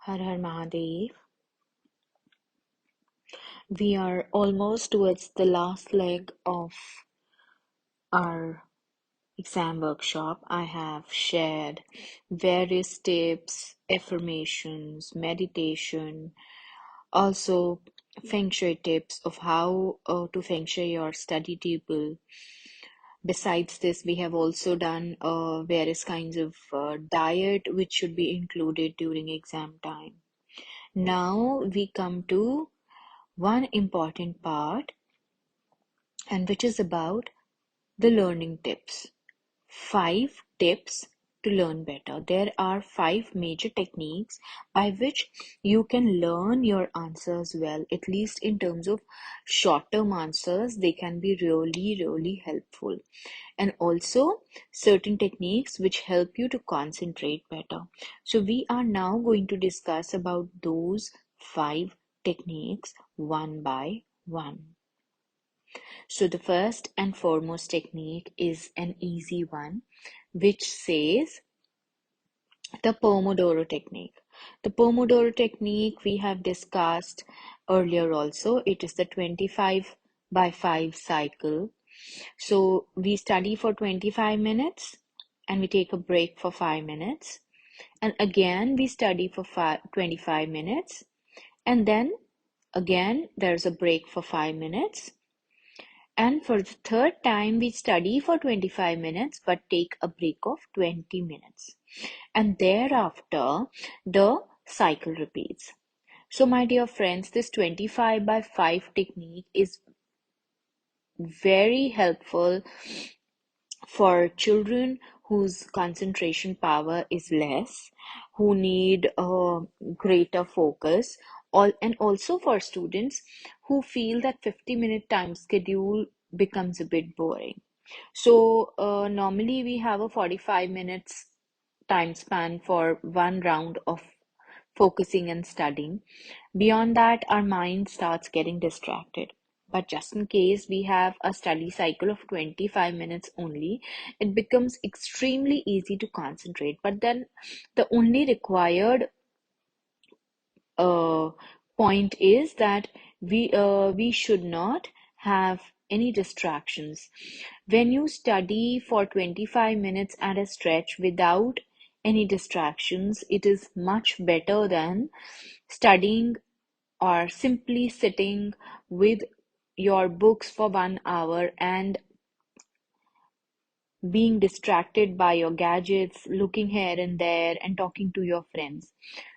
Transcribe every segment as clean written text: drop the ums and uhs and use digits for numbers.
Har Har Mahadev. We are almost towards the last leg of our exam workshop. I have shared various tips, affirmations, meditation, also feng shui tips of how to feng shui your study table. Besides this, we have also done various kinds of diet which should be included during exam time. Now we come to one important part, and which is about the learning tips. 5 tips to learn better. There are 5 major techniques by which you can learn your answers well, at least in terms of short-term answers. They can be really, really helpful. And also certain techniques which help you to concentrate better. So we are now going to discuss about those 5 techniques one by one. So the first and foremost technique is an easy one, which says the Pomodoro Technique. The Pomodoro Technique we have discussed earlier also. It is the 25 by 5 cycle. So we study for 25 minutes and we take a break for 5 minutes. And again, we study for 25 minutes. And then again, there's a break for 5 minutes. And for the third time, we study for 25 minutes but take a break of 20 minutes. And thereafter, the cycle repeats. So, my dear friends, this 25 by 5 technique is very helpful for children whose concentration power is less, who need a greater focus, and also for students who feel that 50-minute time schedule becomes a bit boring. So normally we have a 45 minutes time span for one round of focusing and studying. Beyond that, our mind starts getting distracted. But just in case we have a study cycle of 25 minutes only, it becomes extremely easy to concentrate. But then the only required uh, point is that we should not have any distractions. When you study for 25 minutes at a stretch without any distractions, it is much better than studying or simply sitting with your books for 1 hour and being distracted by your gadgets, looking here and there, and talking to your friends.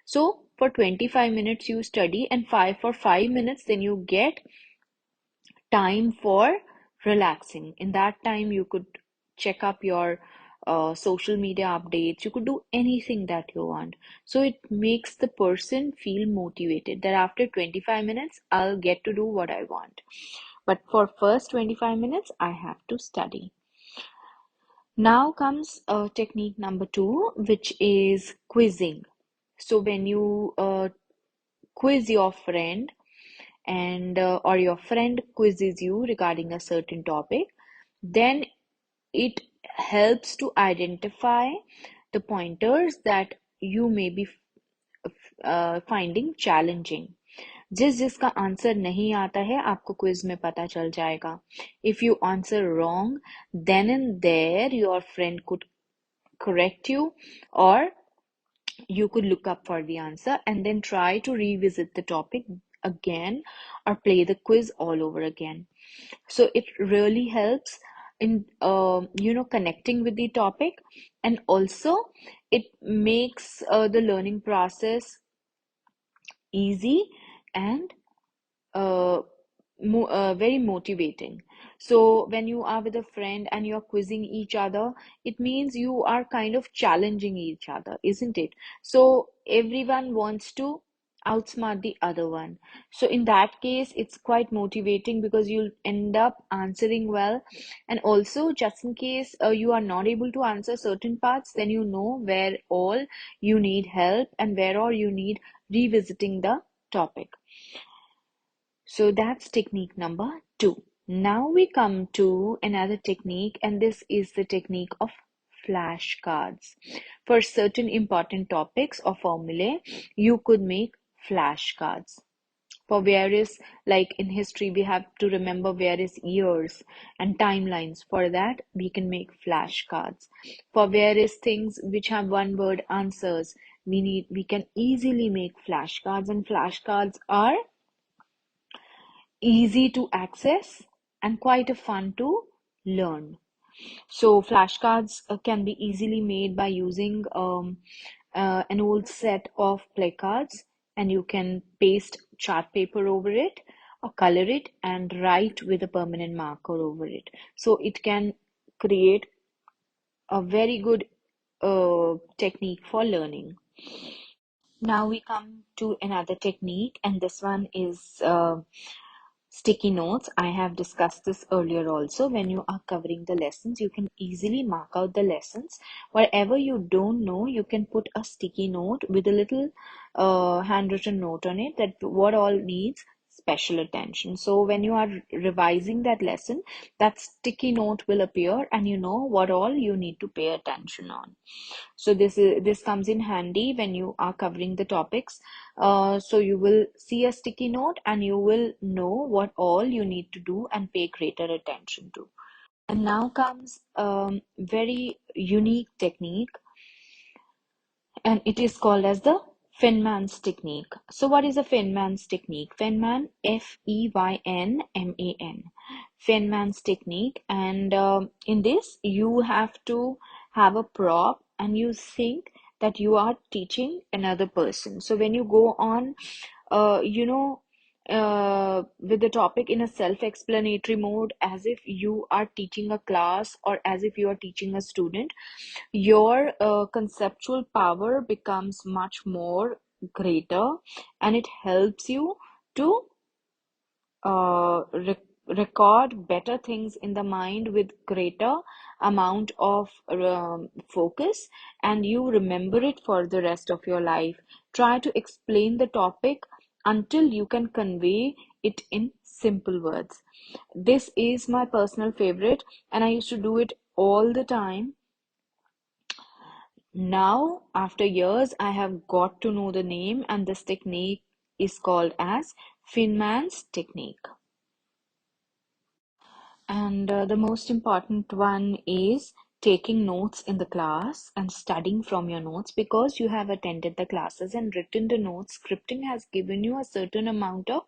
So, for 25 minutes, you study, and for 5 minutes, then you get time for relaxing. In that time, you could check up your social media updates. You could do anything that you want. So it makes the person feel motivated that after 25 minutes, I'll get to do what I want. But for first 25 minutes, I have to study. Now comes technique number 2, which is quizzing. So when you quiz your friend, and or your friend quizzes you regarding a certain topic, then it helps to identify the pointers that you may be finding challenging. जिसका answer नहीं आता है आपको quiz में पता चल जाएगा. If you answer wrong, then and there your friend could correct you, or you could look up for the answer and then try to revisit the topic again or play the quiz all over again. So it really helps in connecting with the topic, and also it makes the learning process easy and uh, very motivating. So when you are with a friend and you're quizzing each other, it means you are kind of challenging each other, isn't it? So everyone wants to outsmart the other one. So in that case, it's quite motivating because you'll end up answering well. And also, just in case you are not able to answer certain parts, then you know where all you need help and where all you need revisiting the topic. So that's technique number 2. Now we come to another technique, and this is the technique of flashcards. for certain important topics or formulae, you could make flashcards. For various, like in history, we have to remember various years and timelines. For that, we can make flashcards. For various things which have one word answers, we can easily make flashcards, and flashcards are easy to access and quite a fun to learn. So flashcards can be easily made by using an old set of play cards, and you can paste chart paper over it or color it and write with a permanent marker over it. So it can create a very good technique for learning. Now we come to another technique, and this one is sticky notes. I have discussed this earlier also. When you are covering the lessons, you can easily mark out the lessons. Wherever you don't know, you can put a sticky note with a little handwritten note on it that what all needs special attention. So when you are revising that lesson, that sticky note will appear and you know what all you need to pay attention on. So this comes in handy when you are covering the topics. So you will see a sticky note and you will know what all you need to do and pay greater attention to. And now comes very unique technique, and it is called as the Feynman's technique. So what is a Feynman's technique? Feynman, Feynman, Feynman's technique. And in this, you have to have a prop and you think that you are teaching another person. So when you go on, uh, you know, with the topic in a self-explanatory mode, as if you are teaching a class or as if you are teaching a student, your conceptual power becomes much more greater, and it helps you to record better things in the mind with greater amount of focus, and you remember it for the rest of your life. Try to explain the topic until you can convey it in simple words. This is my personal favorite, and I used to do it all the time. Now, after years, I have got to know the name, and this technique is called as Feynman's technique. And the most important one is taking notes in the class and studying from your notes, because you have attended the classes and written the notes. Scripting has given you a certain amount of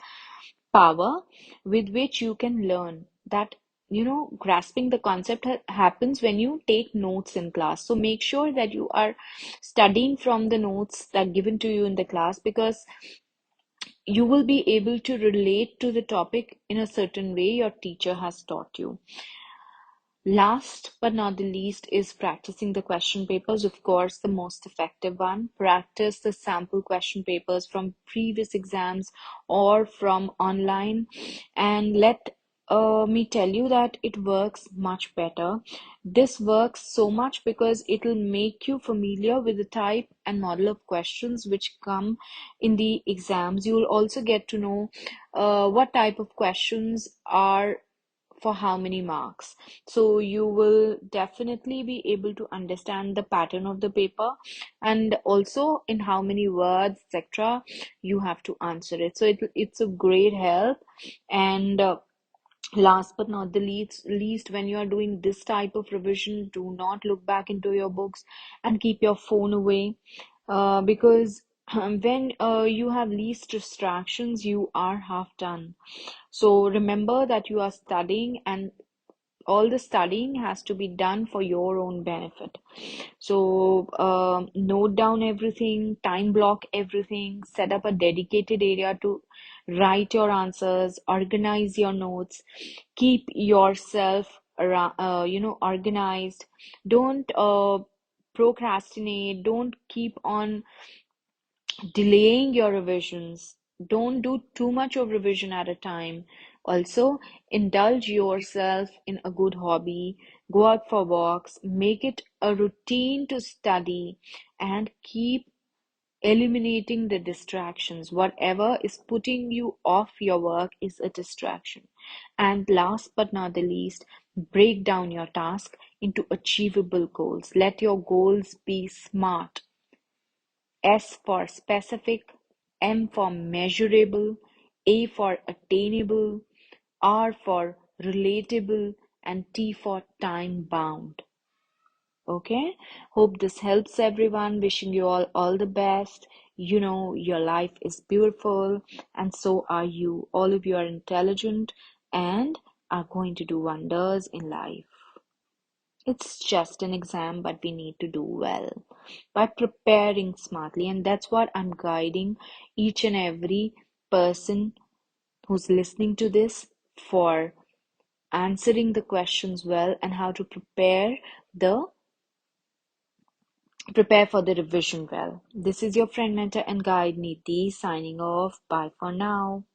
power with which you can learn. That, grasping the concept happens when you take notes in class. So make sure that you are studying from the notes that given to you in the class, because you will be able to relate to the topic in a certain way your teacher has taught you. Last but not the least is practicing the question papers. Of course, the most effective one. Practice the sample question papers from previous exams or from online, and let me tell you that it works much better. This works so much because it will make you familiar with the type and model of questions which come in the exams. You will also get to know what type of questions are for how many marks. So you will definitely be able to understand the pattern of the paper, and also in how many words, etc., you have to answer it. So it's a great help. And last but not the least, when you are doing this type of revision, do not look back into your books and keep your phone away, because when you have least distractions, you are half done. So remember that you are studying, and all the studying has to be done for your own benefit. So note down everything, time block everything, set up a dedicated area to write your answers, organize your notes, keep yourself around, organized. Don't procrastinate. Don't keep on delaying your revisions. Don't do too much of revision at a time. Also, indulge yourself in a good hobby. Go out for walks. Make it a routine to study, and keep eliminating the distractions. Whatever is putting you off your work is a distraction. And last but not the least, Break down your task into achievable goals. Let your goals be SMART. S for specific, M for measurable, A for attainable, R for relatable, and T for time bound. Okay, hope this helps everyone. Wishing you all the best. You know, your life is beautiful, and so are you. All of you are intelligent and are going to do wonders in life. It's just an exam, but we need to do well by preparing smartly. And that's what I'm guiding each and every person who's listening to this for, answering the questions well and how to the prepare for the revision well. This is your friend, mentor, and guide Niti signing off. Bye for now.